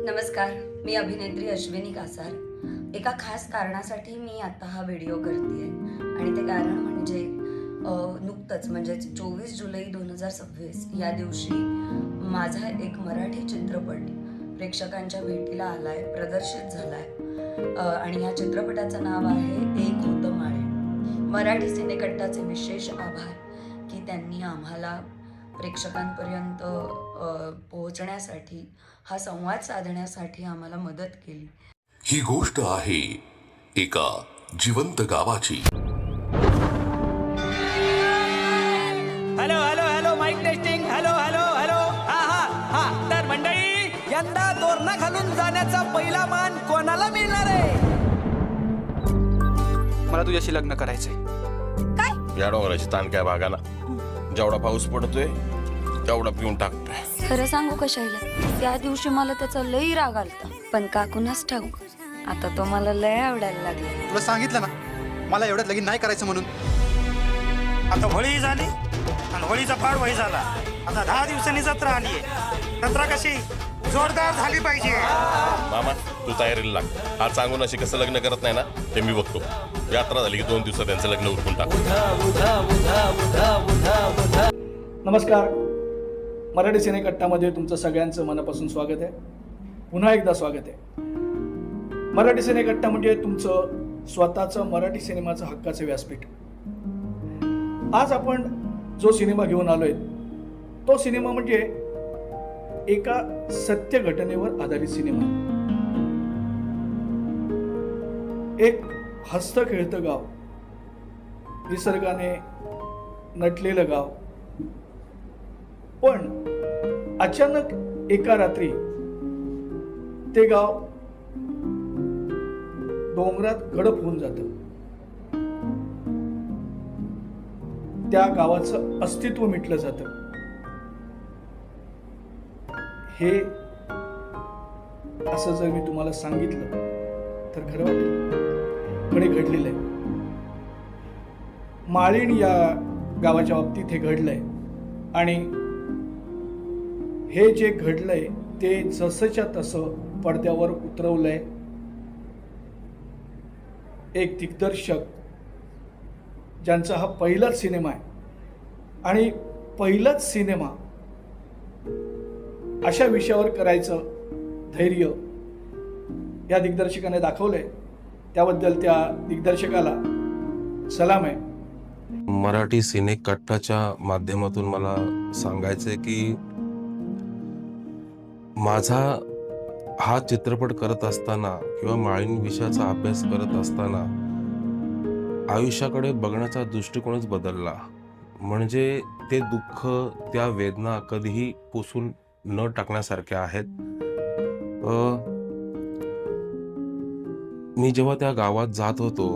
नमस्कार, मी अभिनेत्री अश्विनी कासार। एका खास कारणासाठी मी आता हा व्हिडिओ करतेय आणि ते कारण म्हणजे नुकतंच म्हणजे 24 जुलै 2026 या दिवशी माझा एक मराठी चित्रपट प्रेक्षकांच्या भेटीला आलाय, प्रदर्शित झालाय आणि या चित्रपटाचं नाव आहे एक होतं माळे। मराठी सिनेकट्टाचे विशेष आभार की त्यांनी आम्हाला प्रेक्षकांपर्यंत पोहोचण्यासाठी, हा संवाद साधण्यासाठी आम्हाला मदत केली। ही गोष्ट आहे एका जिवंत गावाची। Hello hello hello mic testing. Hello hello hello हा हा हा तर मंडळी, यंदा तोरणा घालून जाण्याचा पहिला मान कोणाला मिळणार आहे? मला तुझ्याशी लग्न करायचंय। काय या डोंगराची ताण काय भागाना, जेवढा पाऊस पडतोय तेवढा पिऊन टाकतोय। खरं सांगू का शैला, त्या दिवशी मला त्याचा लई राग आलता, पण काकूनच ठाऊक आता तो मला लय आवडायला लागला। तुला सांगितलं ना मला एवढ्यात लगीन नाही करायचं म्हणून। आता होळी झाली आणि होळीचा पाडवाही झाला। आता 10 दिवसांनी जत्रा आली आहे। जत्रा कशी जोरदार झाली पाहिजे। मामा तू तयारीला लाग। आज सांगून अशी कसं लग्न करत नाही ना ते मी बघतो। यात्रा झाली की 2 दिवसात त्यांचं लग्न उरकून टाकू। नमस्कार, मराठी सिनेकट्टामध्ये तुमचं सगळ्यांचं मनापासून स्वागत आहे। पुन्हा एकदा स्वागत आहे। मराठी सिनेकट्टा म्हणजे तुमचं स्वतःचं मराठी सिनेमाचं हक्काचं व्यासपीठ। आज आपण जो सिनेमा घेऊन आलोय तो सिनेमा म्हणजे एका सत्य घटनेवर आधारित सिनेमा। एक हसतं खेळतं गाव, निसर्गाने नटलेलं गाव, पण अचानक एका रात्री ते गाव डोंगरात गडप होऊन जातं। त्या गावाचं अस्तित्व मिटलं जातं। हे असं जर मी तुम्हाला सांगितलं तर खरं वाटेल, पण हे घडलेलं आहे। माळीण या गावाच्या बाबतीत हे घडलंय आणि हे जे घडलंय ते जसंच्या तसं पडद्यावर उतरवलंय एक दिग्दर्शक, ज्यांचा हा पहिलाच सिनेमा आहे आणि पहिलाच सिनेमा अशा विषयावर करायचं धैर्य या दिग्दर्शकाने दाखवलंय। त्याबद्दल त्या दिग्दर्शकाला सलाम आहे। मराठी सिनेकट्टाच्या माध्यमातून मला सांगायचंय की माझा हा चित्रपट करत असताना किंवा माळीण विषयाचा अभ्यास करत असताना आयुष्याकडे बघण्याचा दृष्टिकोनच बदलला। म्हणजे ते दुःख, त्या वेदना कधीही पुसून न टाकण्यासारख्या आहेत। मी जेव्हा त्या गावात जात होतो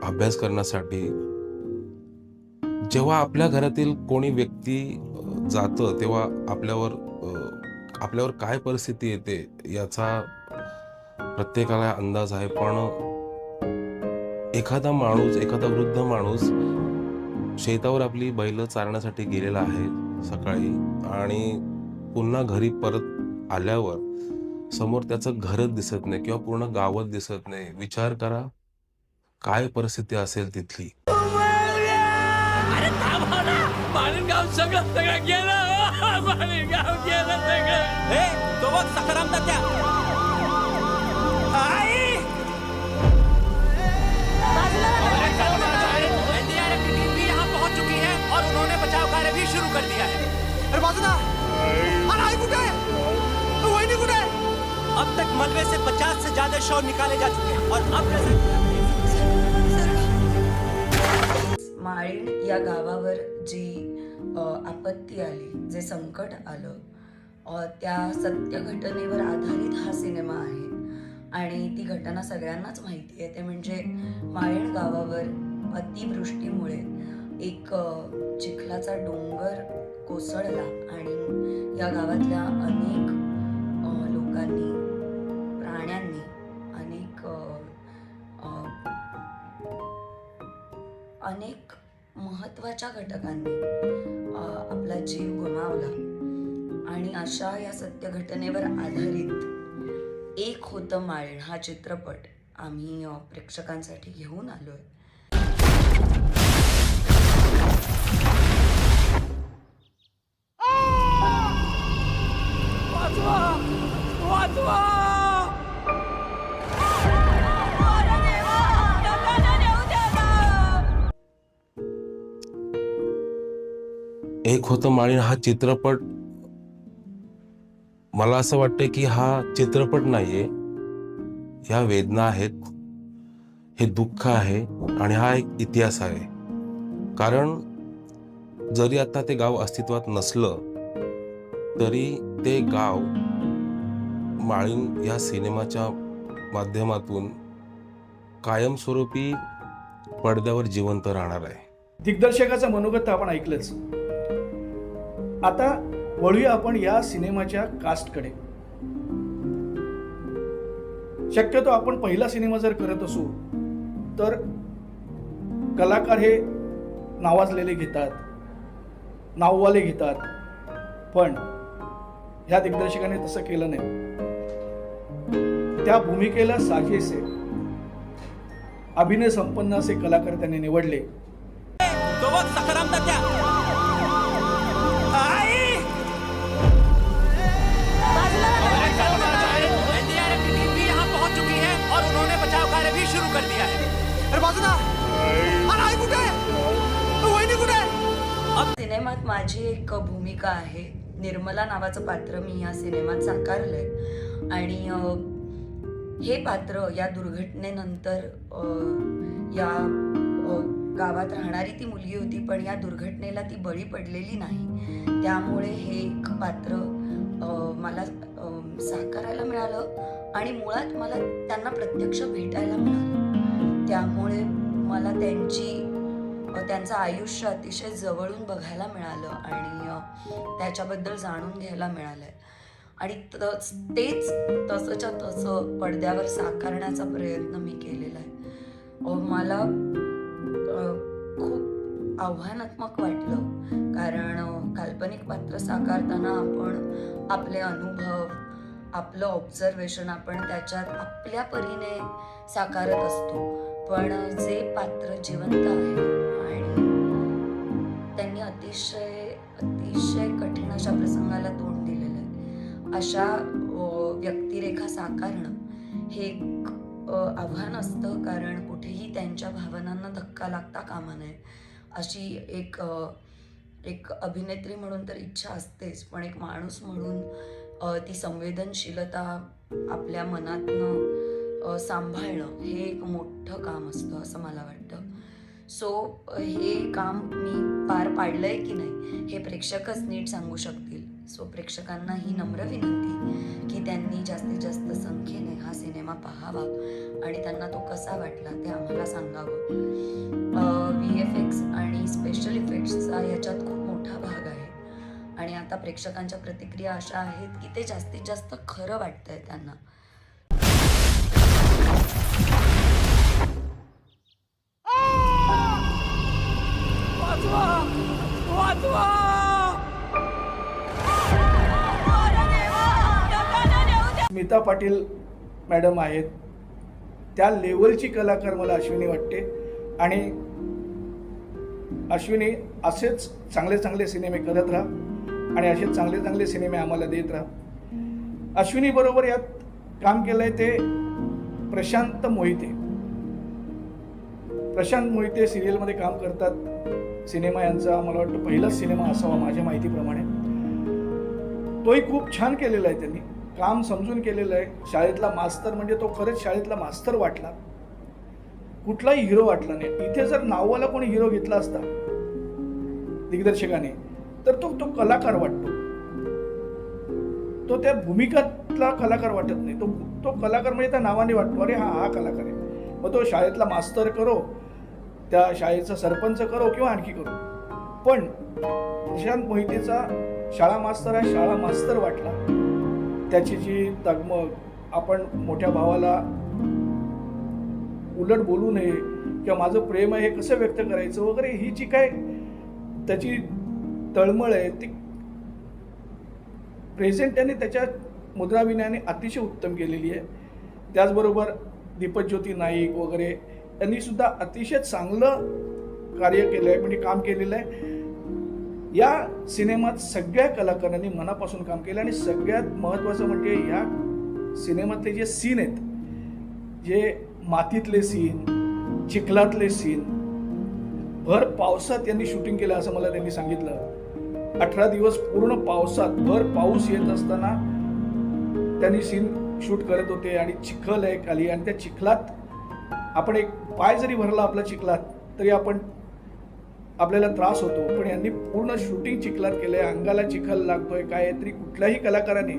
अभ्यास करण्यासाठी, जेव्हा आपल्या घरातील कोणी व्यक्ती जातं तेव्हा आपल्यावर काय परिस्थिती येते याचा प्रत्येकाला अंदाज आहे। पण एखादा वृद्ध माणूस शेतावर आपली बैल चारण्यासाठी गेलेला आहे सकाळी आणि पुन्हा घरी परत आल्यावर समोर त्याचं घरच दिसत नाही किंवा पूर्ण गावच दिसत नाही। विचार करा काय परिस्थिती असेल तिथली। गाव सगळं गेलं, गाव गेलं सगळं। तो बघ सखाराम तात्या। एनडीआरएफ की टीम भी यहाँ पहुंच चुकी है और उन्होंने बचाव कार्य भी शुरू कर दिया है। अरे बाजूला, अरे आई कुठे आहे? वहिनी कुठे आहे? अब तक मलबे से 50 से ज्यादा शव निकाले जा चुके हैं और अब माळीण या गावावर जी आपत्ती आली, जे संकट आलं, त्या सत्य घटनेवर आधारित हा सिनेमा आहे आणि ती घटना सगळ्यांनाच माहिती आहे। ते म्हणजे माळीण गावावर अतिवृष्टीमुळे एक चिखलाचा डोंगर कोसळला आणि या गावातल्या अनेक लोकांनी, प्राण्यांनी, अनेक महत्त्वाच्या घटकांनी आपला जीव गमावला आणि अशा या सत्य घटनेवर आधारित एक होतं माळीण हा चित्रपट आम्ही प्रेक्षकांसाठी घेऊन आलोय. वाचवा वाचवा. एक होतं माळीण हा चित्रपट, मला असं वाटतं की हा चित्रपट नाहीये, ह्या वेदना आहेत, हे दुःख आहे आणि हा एक इतिहास आहे. कारण जरी आता ते गाव अस्तित्वात नसलं तरी ते गाव माळीण या सिनेमाच्या माध्यमातून कायमस्वरूपी पडद्यावर जिवंत राहणार आहे. दिग्दर्शकाचं मनोगत आपण ऐकलंच. आता वळूया आपण या सिनेमाच्या कास्टकडे. शक्यतो आपण पहिला सिनेमा जर करत असू तर कलाकार हे नावाजलेले घेतात, नाववाले घेतात, पण ह्या दिग्दर्शकाने तसं केलं नाही. त्या भूमिकेला साजेसे अभिनय संपन्न असे कलाकार त्यांनी निवडले. तो बघ सखाराम तात्या. आई एनडीआरएफ की टीम भी यहाँ पहुंच चुकी है और उन्होंने बचाव कार्य भी शुरू कर दिया है. अरे बाजूला. अरे आई कुठे आहे? वहिनी कुठे आहे? सिनेमात माझी एक भूमिका आहे. निर्मला नावाचं पात्र मी या सिनेमात साकारलंय आणि हे पात्र या दुर्घटनेनंतर या गावात राहणारी ती मुलगी होती, पण या दुर्घटनेला ती बळी पडलेली नाही. त्यामुळे हे एक पात्र मला साकारायला मिळालं आणि मुळात मला त्यांना प्रत्यक्ष भेटायला मिळालं. त्यामुळे मला त्यांचं आयुष्य अतिशय जवळून बघायला मिळालं आणि त्याच्याबद्दल जाणून घ्यायला मिळालंय आणि तेच तसंच्या तसं पडद्यावर साकारण्याचा प्रयत्न मी केलेला आहे. मला खूप आव्हानात्मक वाटलं, कारण काल्पनिक पात्र साकारताना आपण आपले अनुभव, आपलं ऑब्झर्वेशन आपण त्याच्यात आपल्या परीने साकारत असतो. पण जे पात्र जिवंत आहे आणि त्यांनी अतिशय कठीण अशा प्रसंगाला तोंड दिलेलं आहे, अशा व्यक्तिरेखा साकारणं हे एक आव्हान असतं. कारण कुठेही त्यांच्या भावनांना धक्का लागता कामा नये अशी एक अभिनेत्री म्हणून तर इच्छा असतेच, पण एक माणूस म्हणून ती संवेदनशीलता आपल्या मनातनं सांभाळणं हे एक मोठं काम असतं असं मला वाटतं. सो हे काम मी पार पाडलंय की नाही हे प्रेक्षकच नीट सांगू शकतील. सो प्रेक्षकांना ही नम्र विनंती की त्यांनी जास्तीत जास्त संख्येने हा सिनेमा पाहावा आणि त्यांना तो कसा वाटला ते आम्हाला सांगावं. VFX आणि स्पेशल इफेक्ट्सचा याच्यात खूप मोठा भाग आहे आणि आता प्रेक्षकांच्या प्रतिक्रिया अशा आहेत की ते जास्तीत जास्त खरं वाटतंय त्यांना. वाचवा वाचवा. स्मिता पाटील मॅडम आहेत, त्या लेवलची कलाकार मला अश्विनी वाटते आणि अश्विनी असेच चांगले चांगले सिनेमे करत राहा आणि असेच चांगले चांगले सिनेमे आम्हाला देत राहा. अश्विनी बरोबर यात काम केलंय ते प्रशांत मोहिते. प्रशांत मोहिते सिरियलमध्ये काम करतात. सिनेमा यांचा मला वाटतं पहिलाच सिनेमा असावा माझ्या माहितीप्रमाणे. तोही खूप छान केलेला आहे, त्यांनी काम समजून केलेलं आहे. शाळेतला मास्तर म्हणजे तो खरंच शाळेतला मास्तर वाटला, कुठलाही हिरो वाटला नाही. इथे जर नाववाला कोणी हिरो घेतला असता दिग्दर्शकाने तर तो कलाकार वाटतो, तो त्या भूमिकातला कलाकार वाटत नाही. तो कलाकार म्हणजे त्या नावाने वाटतो, अरे हा कलाकार आहे. मग तो शाळेतला मास्तर करो, त्या शाळेचा सरपंच करो किंवा आणखी करो, पण प्रशांत मोहितेचा शाळा मास्तर आहे, शाळा मास्तर वाटला. त्याची जी तगमग, आपण मोठ्या भावाला उलट बोलू नये किंवा माझं प्रेम आहे हे कसं व्यक्त करायचं वगैरे, ही जी काय त्याची तळमळ आहे ती प्रेझेंट त्याने त्याच्या मुद्राविनयाने अतिशय उत्तम केलेली आहे. त्याचबरोबर दीपज्योती नाईक वगैरे यांनी सुद्धा अतिशय चांगलं कार्य केलं आहे, म्हणजे काम केलेलं आहे. या सिनेमात सगळ्या कलाकारांनी मनापासून काम केलं आणि सगळ्यात महत्त्वाचं म्हणजे या सिनेमातले जे सीन आहेत, जे मातीतले सीन, चिखलातले सीन, भर पावसात यांनी शूटिंग केलं असं मला त्यांनी सांगितलं. 18 दिवस पूर्ण पावसात, भर पाऊस येत असताना त्यांनी सीन शूट करत होते आणि चिखल आहे खाली आणि त्या चिखलात आपण एक पाय जरी भरला आपला चिखलात तरी आपल्याला त्रास होतो, पण यांनी पूर्ण शूटिंग चिखलात केलंय. अंगाला चिखल लागतोय काय तरी कुठल्याही कलाकाराने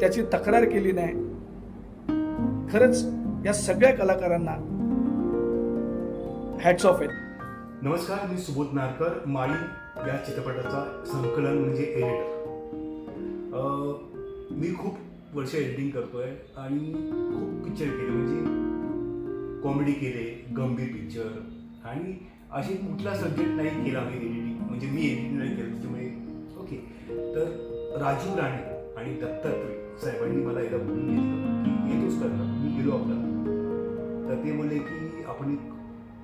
त्याची तक्रार केली नाही. खरंच या सगळ्या कलाकारांना हॅट्स ऑफ आहे. नमस्कार, मी सुबोध नारकर, माळी या चित्रपटाचा संकलन म्हणजे एडिटर. मी खूप वर्ष एडिटिंग करतोय आणि खूप पिक्चर केले, म्हणजे कॉमेडी केले, गंभीर पिक्चर आणि असे कुठला सब्जेक्ट नाही केला मी एडिटिंग, म्हणजे मी एडिटिंग नाही केलं त्याच्यामुळे. ओके, तर राजीव राणे आणि दत्तात्रय साहेबांनी मला एकदा बोलून घेतलं की येतोच करणार. मी गेलो आपला, तर ते बोलले की आपण एक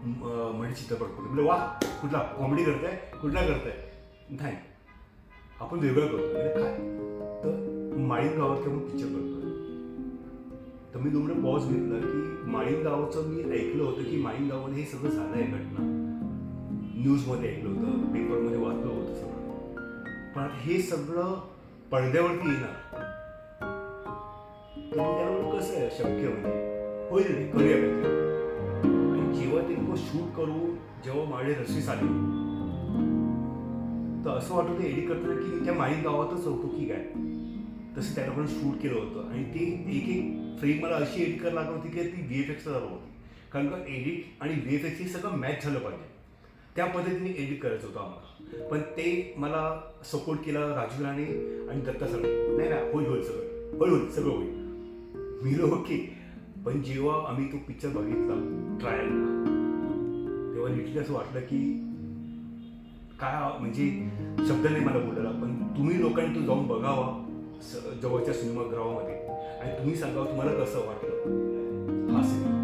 म्हणजे चित्रपट करतो. म्हणजे वा, कुठला कॉमेडी करताय, कुठला करताय? नाही, आपण वेगळं करतो. म्हणजे काय, तर माळीण गावात आपण पिक्चर करतोय. तर मी दोन पॉज घेतला की माळीण गावाचं मी ऐकलं होतं की माळीण गावामध्ये हे सगळं झालं आहे घटना, न्यूजमध्ये ऐकलं होतं, पेपरमध्ये वाचलं होतं सगळं, पण हे सगळं पडद्यावरती येणार तर त्यावर कसं आहे शक्य, म्हणजे होईल नाही, करूया काहीतरी. आणि जेव्हा ते लोक शूट करून जेव्हा माझे रशीस आले तर असं वाटत होतं एडिट करताना की मी त्या माळीण गावातच होतो की काय. तसं त्या लोकांना शूट केलं होतं आणि ते एक एक फ्रेम मला अशी एडिट करायला लागत होती की ती VFXला झालं होती, कारण का एडिट आणि VFX हे सगळं मॅच झालं पाहिजे, त्या पद्धतीने एडिट करायचं होतं आम्हाला. पण ते मला सपोर्ट केला राजीव राणे आणि दत्ता सर. नाही ना, होईल सगळं, होईल सगळं होईल. मी ओके. पण जेव्हा आम्ही तो पिक्चर बघितला ट्रायलला, तेव्हा लिटली असं वाटलं की काय, म्हणजे शब्द नाही मला बोलायला, पण तुम्ही लोकांनी तो जाऊन बघावा जवळच्या सिनेमागृहामध्ये आणि तुम्ही सांगावं तुम्हाला कसं वाटलं हा सिनेमा.